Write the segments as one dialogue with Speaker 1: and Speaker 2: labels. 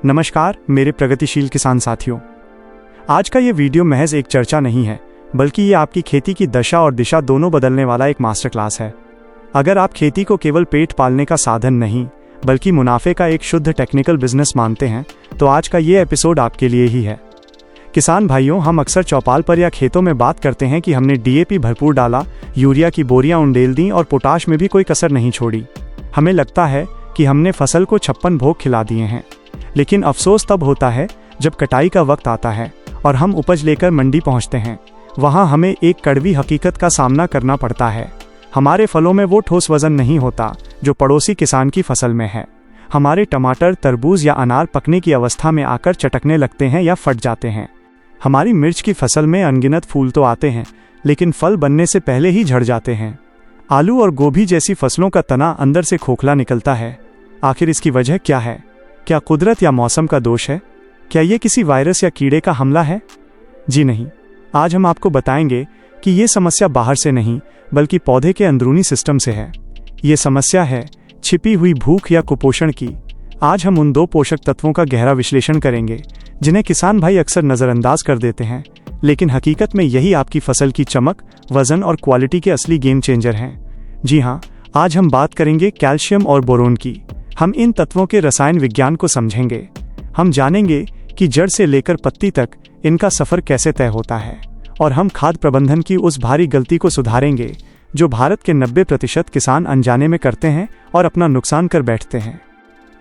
Speaker 1: नमस्कार मेरे प्रगतिशील किसान साथियों। आज का ये वीडियो महज एक चर्चा नहीं है, बल्कि ये आपकी खेती की दशा और दिशा दोनों बदलने वाला एक मास्टर क्लास है। अगर आप खेती को केवल पेट पालने का साधन नहीं, बल्कि मुनाफे का एक शुद्ध टेक्निकल बिजनेस मानते हैं, तो आज का ये एपिसोड आपके लिए ही है। किसान भाइयों, हम अक्सर चौपाल पर या खेतों में बात करते हैं कि हमने डीएपी भरपूर डाला, यूरिया की बोरियां उंडेल दी और पोटाश में भी कोई कसर नहीं छोड़ी। हमें लगता है कि हमने फसल को 56 भोग खिला दिए हैं। लेकिन अफसोस तब होता है जब कटाई का वक्त आता है और हम उपज लेकर मंडी पहुंचते हैं। वहां हमें एक कड़वी हकीकत का सामना करना पड़ता है। हमारे फलों में वो ठोस वजन नहीं होता जो पड़ोसी किसान की फसल में है। हमारे टमाटर, तरबूज या अनार पकने की अवस्था में आकर चटकने लगते हैं या फट जाते हैं। हमारी मिर्च की फसल में अनगिनत फूल तो आते हैं, लेकिन फल बनने से पहले ही झड़ जाते हैं। आलू और गोभी जैसी फसलों का तना अंदर से खोखला निकलता है। आखिर इसकी वजह क्या है? क्या कुदरत या मौसम का दोष है? क्या ये किसी वायरस या कीड़े का हमला है? जी नहीं। आज हम आपको बताएंगे कि ये समस्या बाहर से नहीं, बल्कि पौधे के अंदरूनी सिस्टम से है। ये समस्या है छिपी हुई भूख या कुपोषण की। आज हम उन दो पोषक तत्वों का गहरा विश्लेषण करेंगे जिन्हें किसान भाई अक्सर नज़रअंदाज कर देते हैं, लेकिन हकीकत में यही आपकी फसल की चमक, वजन और क्वालिटी के असली गेम चेंजर हैं। जी हाँ, आज हम बात करेंगे कैल्शियम और बोरोन की। हम इन तत्वों के रसायन विज्ञान को समझेंगे। हम जानेंगे कि जड़ से लेकर पत्ती तक इनका सफर कैसे तय होता है, और हम खाद प्रबंधन की उस भारी गलती को सुधारेंगे जो भारत के 90% किसान अनजाने में करते हैं और अपना नुकसान कर बैठते हैं।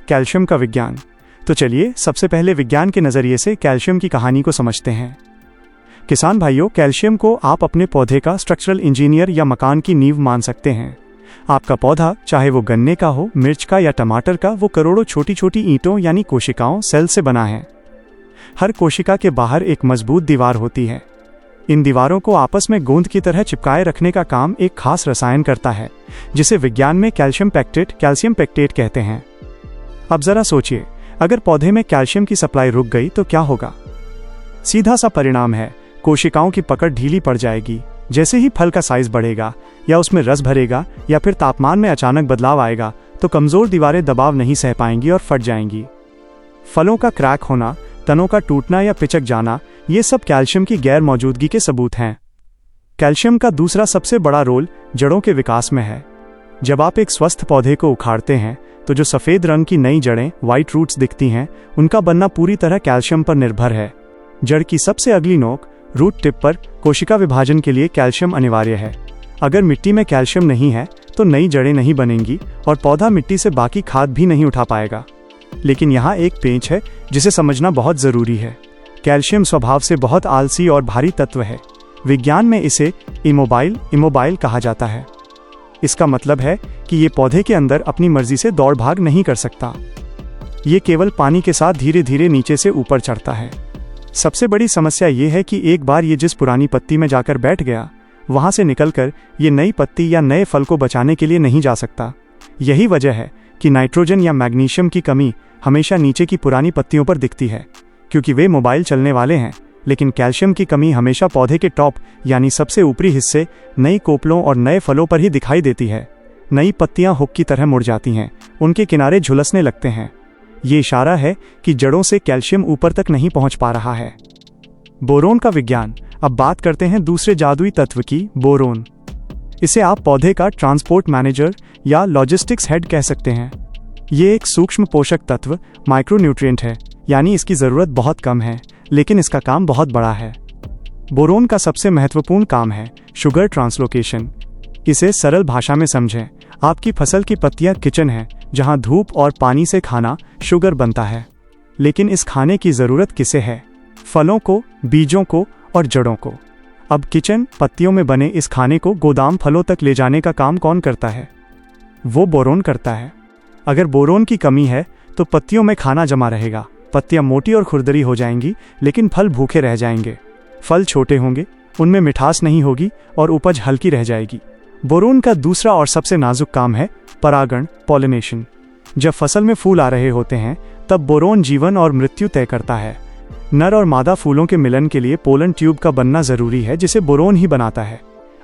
Speaker 1: कैल्शियम का विज्ञान। तो चलिए सबसे पहले विज्ञान के नज़रिए से कैल्शियम की कहानी को समझते हैं। किसान भाइयों, कैल्शियम को आप अपने पौधे का स्ट्रक्चरल इंजीनियर या मकान की नींव मान सकते हैं। आपका पौधा, चाहे वो गन्ने का हो, मिर्च का या टमाटर का, वो करोड़ों छोटी छोटी ईंटों यानी कोशिकाओं, सेल से बना है। हर कोशिका के बाहर एक मजबूत दीवार होती है। इन दीवारों को आपस में गोंद की तरह चिपकाए रखने का काम एक खास रसायन करता है, जिसे विज्ञान में कैल्शियम पेक्टेट कहते हैं। अब जरा सोचिए, अगर पौधे में कैल्शियम की सप्लाई रुक गई तो क्या होगा? सीधा सा परिणाम है, कोशिकाओं की पकड़ ढीली पड़ जाएगी। जैसे ही फल का साइज बढ़ेगा या उसमें रस भरेगा या फिर तापमान में अचानक बदलाव आएगा, तो कमजोर दीवारें दबाव नहीं सह पाएंगी और फट जाएंगी। फलों का क्रैक होना, तनों का टूटना या पिचक जाना, ये सब कैल्शियम की गैर मौजूदगी के सबूत हैं। कैल्शियम का दूसरा सबसे बड़ा रोल जड़ों के विकास में है। जब आप एक स्वस्थ पौधे को उखाड़ते हैं तो जो सफेद रंग की नई जड़ें, व्हाइट रूट्स दिखती हैं, उनका बनना पूरी तरह कैल्शियम पर निर्भर है। जड़ की सबसे अगली नोक, रूट टिप पर, कोशिका विभाजन के लिए कैल्शियम अनिवार्य है। अगर मिट्टी में कैल्शियम नहीं है तो नई जड़ें नहीं बनेंगी और पौधा मिट्टी से बाकी खाद भी नहीं उठा पाएगा। लेकिन यहाँ एक पेंच है जिसे समझना बहुत जरूरी है। कैल्शियम स्वभाव से बहुत आलसी और भारी तत्व है। विज्ञान में इसे इमोबाइल कहा जाता है। इसका मतलब है कि ये पौधे के अंदर अपनी मर्जी से दौड़ भाग नहीं कर सकता। ये केवल पानी के साथ धीरे धीरे नीचे से ऊपर चढ़ता है। सबसे बड़ी समस्या ये है कि एक बार ये जिस पुरानी पत्ती में जाकर बैठ गया, वहां से निकलकर ये नई पत्ती या नए फल को बचाने के लिए नहीं जा सकता। यही वजह है कि नाइट्रोजन या मैग्नीशियम की कमी हमेशा नीचे की पुरानी पत्तियों पर दिखती है, क्योंकि वे मोबाइल चलने वाले हैं। लेकिन कैल्शियम की कमी हमेशा पौधे के टॉप यानी सबसे ऊपरी हिस्से, नई कोपलों और नए फलों पर ही दिखाई देती है। नई पत्तियां हुक की तरह मुड़ जाती हैं, उनके किनारे झुलसने लगते हैं। ये इशारा है कि जड़ों से कैल्शियम ऊपर तक नहीं पहुंच पा रहा है। बोरोन का विज्ञान। अब बात करते हैं दूसरे जादुई तत्व की, बोरोन। इसे आप पौधे का ट्रांसपोर्ट मैनेजर या लॉजिस्टिक्स हेड कह सकते हैं। ये एक सूक्ष्म पोषक तत्व, माइक्रोन्यूट्रिएंट है, यानी इसकी ज़रूरत बहुत कम है, लेकिन इसका काम बहुत बड़ा है। बोरोन का सबसे महत्वपूर्ण काम है शुगर ट्रांसलोकेशन। इसे सरल भाषा में समझें। आपकी फसल की पत्तियां किचन है, जहां धूप और पानी से खाना, शुगर बनता है। लेकिन इस खाने की ज़रूरत किसे है? फलों को, बीजों को और जड़ों को। अब किचन पत्तियों में बने इस खाने को गोदाम फलों तक ले जाने का काम कौन करता है? वो बोरोन करता है। अगर बोरोन की कमी है तो पत्तियों में खाना जमा रहेगा, पत्तियां मोटी और खुरदरी हो जाएंगी, लेकिन फल भूखे रह जाएंगे। फल छोटे होंगे, उनमें मिठास नहीं होगी और उपज हल्की रह जाएगी। बोरोन का दूसरा और सबसे नाजुक काम है परागण, पॉलिनेशन। जब फसल में फूल आ रहे होते हैं, तब बोरोन जीवन और मृत्यु तय करता है। नर और मादा फूलों के मिलन के लिए पोलन ट्यूब का बनना जरूरी है, जिसे बोरोन ही बनाता है।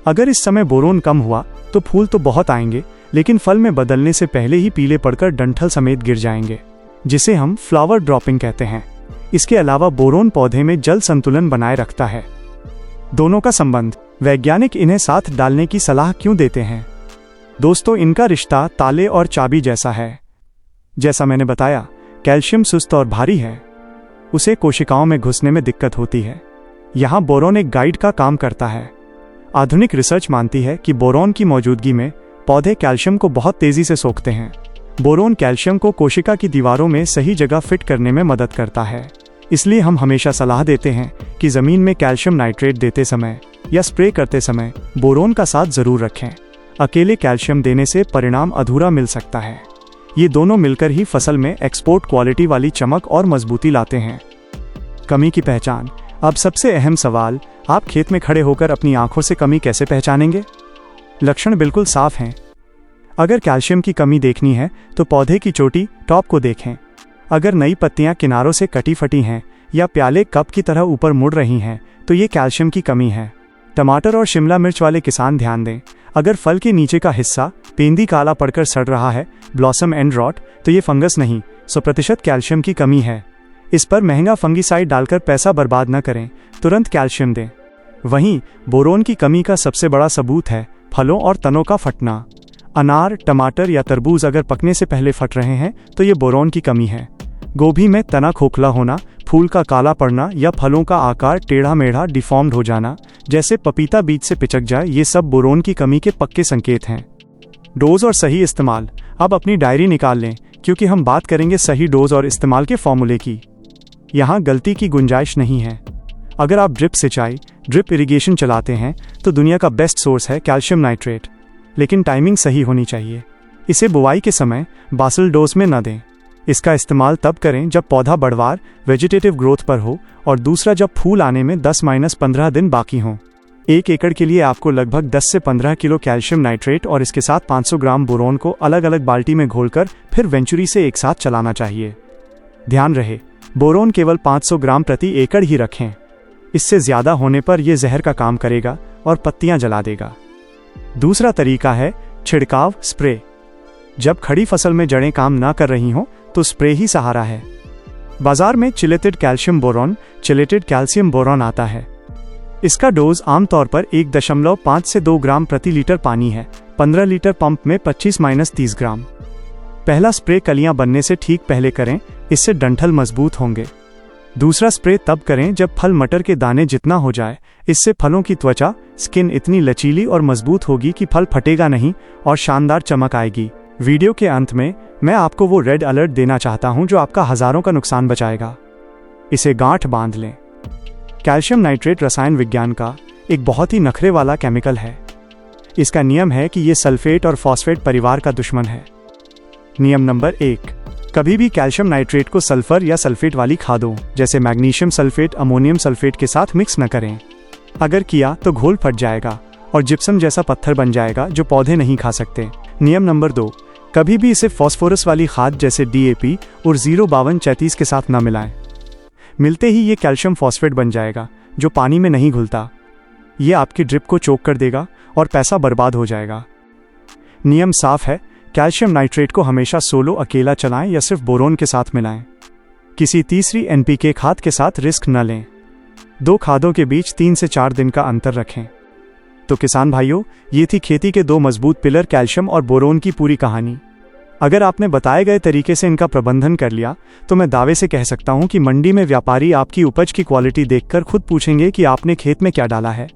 Speaker 1: अगर इस समय बोरोन कम हुआ तो फूल तो बहुत आएंगे, लेकिन फल में बदलने से पहले ही पीले पड़कर डंठल समेत गिर जाएंगे। जिसे हम फ्लावर ड्रॉपिंग कहते हैं। इसके अलावा बोरोन पौधे में जल संतुलन बनाए रखता है। दोनों का संबंध, वैज्ञानिक इन्हें साथ डालने की सलाह क्यों देते हैं? दोस्तों, इनका रिश्ता ताले और चाबी जैसा है। जैसा मैंने बताया, कैल्शियम सुस्त और भारी है, उसे कोशिकाओं में घुसने में दिक्कत होती है। यहाँ बोरोन एक गाइड का काम करता है। आधुनिक रिसर्च मानती है कि बोरोन की मौजूदगी में पौधे कैल्शियम को बहुत तेजी से सोखते हैं। बोरोन कैल्शियम को कोशिका की दीवारों में सही जगह फिट करने में मदद करता है। इसलिए हम हमेशा सलाह देते हैं कि जमीन में कैल्शियम नाइट्रेट देते समय या स्प्रे करते समय बोरोन का साथ जरूर रखें। अकेले कैल्शियम देने से परिणाम अधूरा मिल सकता है। ये दोनों मिलकर ही फसल में एक्सपोर्ट क्वालिटी वाली चमक और मजबूती लाते हैं। कमी की पहचान। अब सबसे अहम सवाल, आप खेत में खड़े होकर अपनी आंखों से कमी कैसे पहचानेंगे? लक्षण बिल्कुल साफ हैं। अगर कैल्शियम की कमी देखनी है तो पौधे की चोटी टॉप को देखें। अगर नई पत्तियां किनारों से कटी फटी हैं या प्याले कप की तरह ऊपर मुड़ रही हैं तो ये कैल्शियम की कमी है। टमाटर और शिमला मिर्च वाले किसान ध्यान दें, अगर फल के नीचे का हिस्सा पेंदी काला पड़कर सड़ रहा है, ब्लॉसम एंड रॉट, तो ये फंगस नहीं, 100% कैल्शियम की कमी है। इस पर महंगा फंगिसाइड डालकर पैसा बर्बाद न करें, तुरंत कैल्शियम दें। वहीं बोरोन की कमी का सबसे बड़ा सबूत है फलों और तनों का फटना। अनार, टमाटर या तरबूज अगर पकने से पहले फट रहे हैं तो ये बोरोन की कमी है। गोभी में तना खोखला होना, फूल का काला पड़ना या फलों का आकार टेढ़ा मेढ़ा डिफॉर्म्ड हो जाना, जैसे पपीता बीज से पिचक जाए, ये सब बोरोन की कमी के पक्के संकेत हैं। डोज और सही इस्तेमाल। अब अपनी डायरी निकाल लें, क्योंकि हम बात करेंगे सही डोज और इस्तेमाल के फॉर्मूले की। यहाँ गलती की गुंजाइश नहीं है। अगर आप ड्रिप सिंचाई, ड्रिप इरिगेशन चलाते हैं तो दुनिया का बेस्ट सोर्स है कैल्शियम नाइट्रेट, लेकिन टाइमिंग सही होनी चाहिए। इसे बुवाई के समय बासल डोज में न दें। इसका इस्तेमाल तब करें जब पौधा बढ़वार वेजिटेटिव ग्रोथ पर हो, और दूसरा जब फूल आने में 10-15 दिन बाकी हों। 1 एकड़ के लिए आपको लगभग 10 से 15 किलो कैल्शियम नाइट्रेट और इसके साथ 500 ग्राम बोरोन को अलग अलग बाल्टी में घोलकर फिर वेंचुरी से एक साथ चलाना चाहिए। ध्यान रहे, बोरोन केवल 500 ग्राम प्रति एकड़ ही रखें। इससे ज़्यादा होने पर यह जहर का काम करेगा और पत्तियां जला देगा। दूसरा तरीका है छिड़काव स्प्रे। जब खड़ी फसल में जड़ें काम ना कर रही हों तो स्प्रे ही सहारा है। बाजार में chelated calcium boron, chelated calcium boron आता है। इसका डोज आमतौर पर 1.5 से 2 ग्राम प्रति लीटर पानी है। 15 लीटर पंप में 25-30 ग्राम। पहला स्प्रे कलियां बनने से ठीक पहले करें, इससे डंठल मजबूत होंगे। दूसरा स्प्रे तब करें जब फल मटर के दाने जितना हो जाए। इससे फलों की त्वचा, स्किन इतनी लचीली और मजबूत होगी कि फल फटेगा नहीं और शानदार चमक आएगी। वीडियो के अंत में मैं आपको वो रेड अलर्ट देना चाहता हूं जो आपका हजारों का नुकसान बचाएगा। इसे गांठ बांध लें। कैल्शियम नाइट्रेट रसायन विज्ञान का एक बहुत ही नखरे वाला केमिकल है। इसका नियम है कि ये सल्फेट और फॉस्फेट परिवार का दुश्मन है। नियम नंबर 1, कभी भी कैल्शियम नाइट्रेट को सल्फर या सल्फेट वाली खादों जैसे मैग्नीशियम सल्फेट, अमोनियम सल्फेट के साथ मिक्स न करें। अगर किया तो घोल फट जाएगा और जिप्सम जैसा पत्थर बन जाएगा जो पौधे नहीं खा सकते। नियम नंबर 2, कभी भी इसे फॉस्फोरस वाली खाद जैसे DAP और 05234 के साथ न मिलाएं। मिलते ही ये कैल्शियम फॉस्फेट बन जाएगा जो पानी में नहीं घुलता। ये आपकी ड्रिप को चोक कर देगा और पैसा बर्बाद हो जाएगा। नियम साफ है, कैल्शियम नाइट्रेट को हमेशा सोलो अकेला चलाएं या सिर्फ बोरोन के साथ मिलाएं। किसी तीसरी NPK खाद के साथ रिस्क न लें। 2 खादों के बीच 3 से 4 दिन का अंतर रखें। तो किसान भाइयों, ये थी खेती के 2 मजबूत पिलर कैल्शियम और बोरोन की पूरी कहानी। अगर आपने बताए गए तरीके से इनका प्रबंधन कर लिया तो मैं दावे से कह सकता हूं कि मंडी में व्यापारी आपकी उपज की क्वालिटी देखकर खुद पूछेंगे कि आपने खेत में क्या डाला है।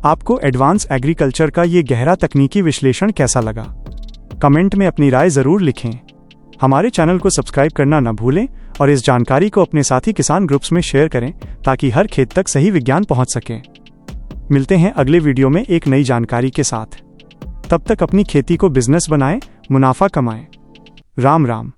Speaker 1: आपको एडवांस एग्रीकल्चर का ये गहरा तकनीकी विश्लेषण कैसा लगा? कमेंट में अपनी राय जरूर लिखें। हमारे चैनल को सब्सक्राइब करना न भूलें और इस जानकारी को अपने साथी किसान ग्रुप्स में शेयर करें ताकि हर खेत तक सही विज्ञान पहुंच सके। मिलते हैं अगले वीडियो में एक नई जानकारी के साथ। तब तक अपनी खेती को बिजनेस बनाएं, मुनाफा कमाएं। राम राम।